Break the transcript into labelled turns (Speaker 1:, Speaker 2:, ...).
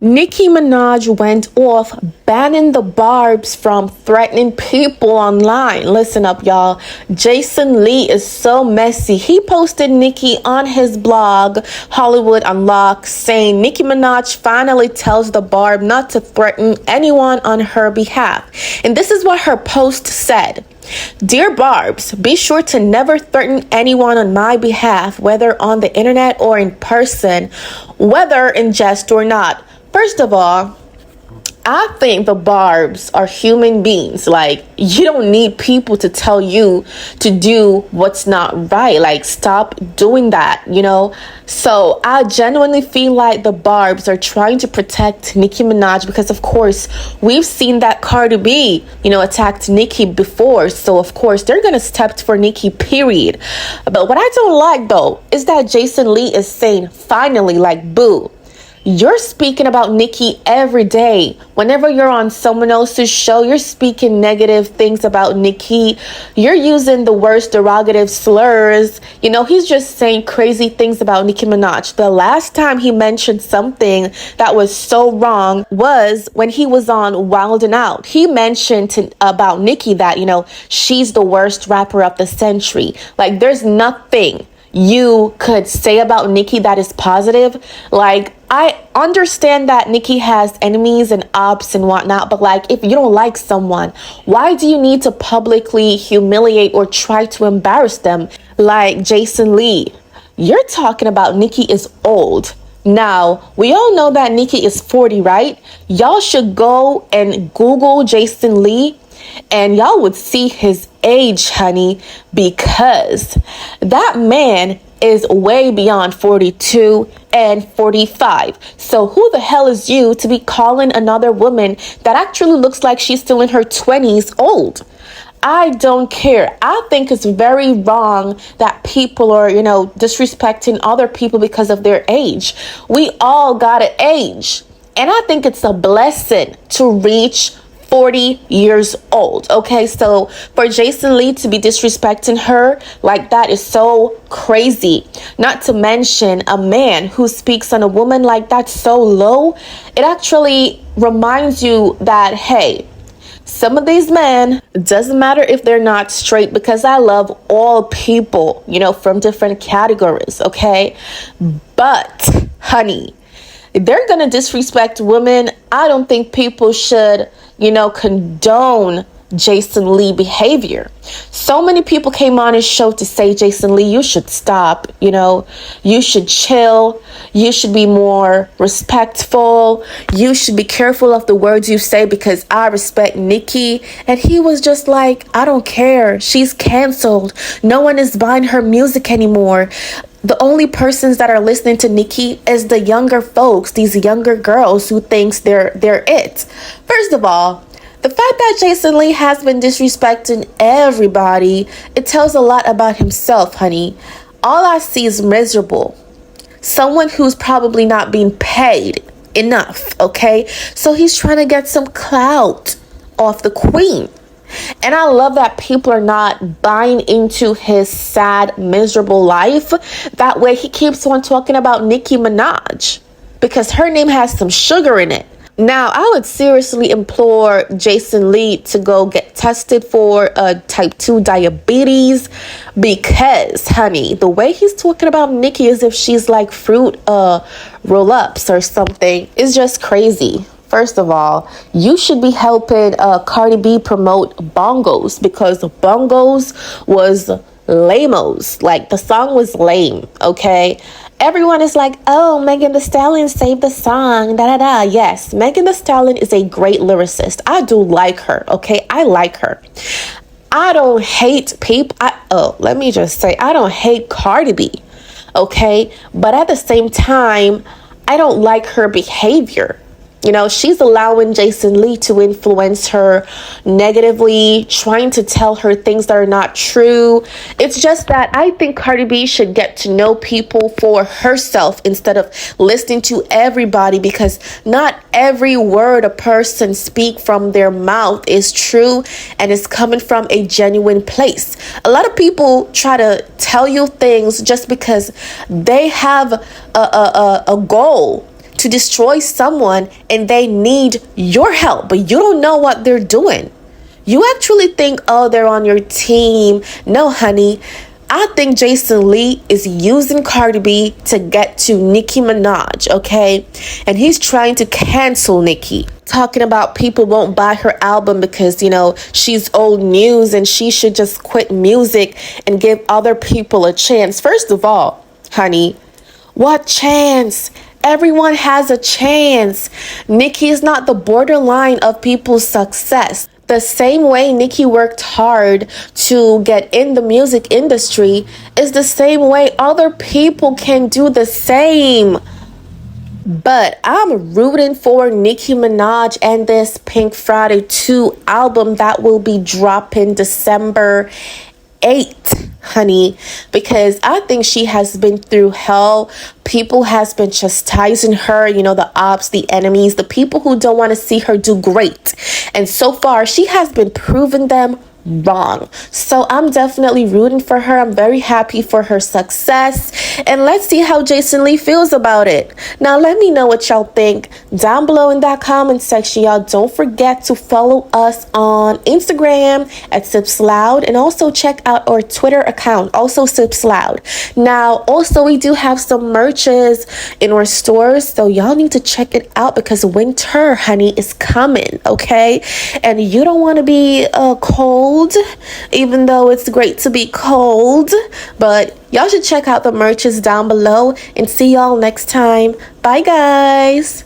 Speaker 1: Nicki Minaj went off banning the Barbz from threatening people online. Listen up, y'all. Jason Lee is so messy. He posted Nicki on his blog, Hollywood Unlocked, saying Nicki Minaj finally tells the Barbz not to threaten anyone on her behalf. And this is what her post said. Dear Barbz, be sure to never threaten anyone on my behalf, whether on the internet or in person, whether in jest or not. First of all, I think the Barbz are human beings. Like, you don't need people to tell you to do what's not right. Like, stop doing that, So I genuinely feel like the Barbz are trying to protect Nicki Minaj because, of course, we've seen that Cardi B, attacked Nicki before. So, of course, they're going to step for Nicki, period. But what I don't like, though, is that Jason Lee is saying, finally, like, boo. You're speaking about Nicki every day. Whenever you're on someone else's show, you're speaking negative things about Nicki. You're using the worst derogative slurs. He's just saying crazy things about Nicki Minaj. The last time he mentioned something that was so wrong was when he was on Wild 'N Out. He mentioned about Nicki that, she's the worst rapper of the century. Like, there's nothing you could say about Nicki that is positive. Like, I understand that Nicki has enemies and ops and whatnot, but like, if you don't like someone, why do you need to publicly humiliate or try to embarrass them? Like Jason Lee, you're talking about Nicki is old. Now, we all know that Nicki is 40, right? Y'all should go and Google Jason Lee and y'all would see his age, honey, because that man is way beyond 42 and 45. So who the hell is you to be calling another woman that actually looks like she's still in her 20s old? I don't care. I think it's very wrong that people are, disrespecting other people because of their age. We all got an age. And I think it's a blessing to reach 40 years old. Okay, so for Jason Lee to be disrespecting her like that is so crazy. Not to mention a man who speaks on a woman like that so low. It actually reminds you that, hey, some of these men, doesn't matter if they're not straight, because I love all people, from different categories, okay? But, honey, they're gonna disrespect women. I don't think people should, condone Jason Lee behavior. So many people came on his show to say, Jason Lee, you should stop, you should chill, you should be more respectful, you should be careful of the words you say because I respect Nicki. And he was just like, I don't care, she's canceled, no one is buying her music anymore. The only persons that are listening to Nicki is the younger folks, these younger girls who thinks they're it. First of all, the fact that Jason Lee has been disrespecting everybody, it tells a lot about himself, honey. All I see is miserable. Someone who's probably not being paid enough, okay? So he's trying to get some clout off the queen. And I love that people are not buying into his sad, miserable life. That way he keeps on talking about Nicki Minaj because her name has some sugar in it. Now, I would seriously implore Jason Lee to go get tested for type 2 diabetes because, honey, the way he's talking about Nicki as if she's like fruit roll-ups or something is just crazy. First of all, you should be helping Cardi B promote Bongos because Bongos was lame-os. Like, the song was lame, okay? Everyone is like, oh, Megan Thee Stallion saved the song, da-da-da. Yes, Megan Thee Stallion is a great lyricist. I do like her, okay? I like her. I don't hate people. Let me just say, I don't hate Cardi B, okay? But at the same time, I don't like her behavior. She's allowing Jason Lee to influence her negatively, trying to tell her things that are not true. It's just that I think Cardi B should get to know people for herself instead of listening to everybody, because not every word a person speak from their mouth is true and is coming from a genuine place. A lot of people try to tell you things just because they have a goal to destroy someone and they need your help, but you don't know what they're doing. You actually think, oh, they're on your team. No, honey. I think Jason Lee is using Cardi B to get to Nicki Minaj, okay? And he's trying to cancel Nicki. Talking about people won't buy her album because, she's old news and she should just quit music and give other people a chance. First of all, honey, what chance? Everyone has a chance. Nicki is not the borderline of people's success. The same way Nicki worked hard to get in the music industry is the same way other people can do the same. But I'm rooting for Nicki Minaj and this Pink Friday 2 album that will be dropping December 8th, honey, because I think she has been through hell. People has been chastising her, the ops, the enemies, the people who don't want to see her do great. And so far, she has been proving them wrong. So I'm definitely rooting for her. I'm very happy for her success. And let's see how Jason Lee feels about it. Now, let me know what y'all think down below in that comment section. Y'all don't forget to follow us on Instagram at SipsLoud and also check out our Twitter account, also SipsLoud. Now, also we do have some merches in our stores, so y'all need to check it out because winter, honey, is coming, okay? And you don't want to be cold, even though it's great to be cold, but y'all should check out the merches down below and see y'all next time. Bye, guys.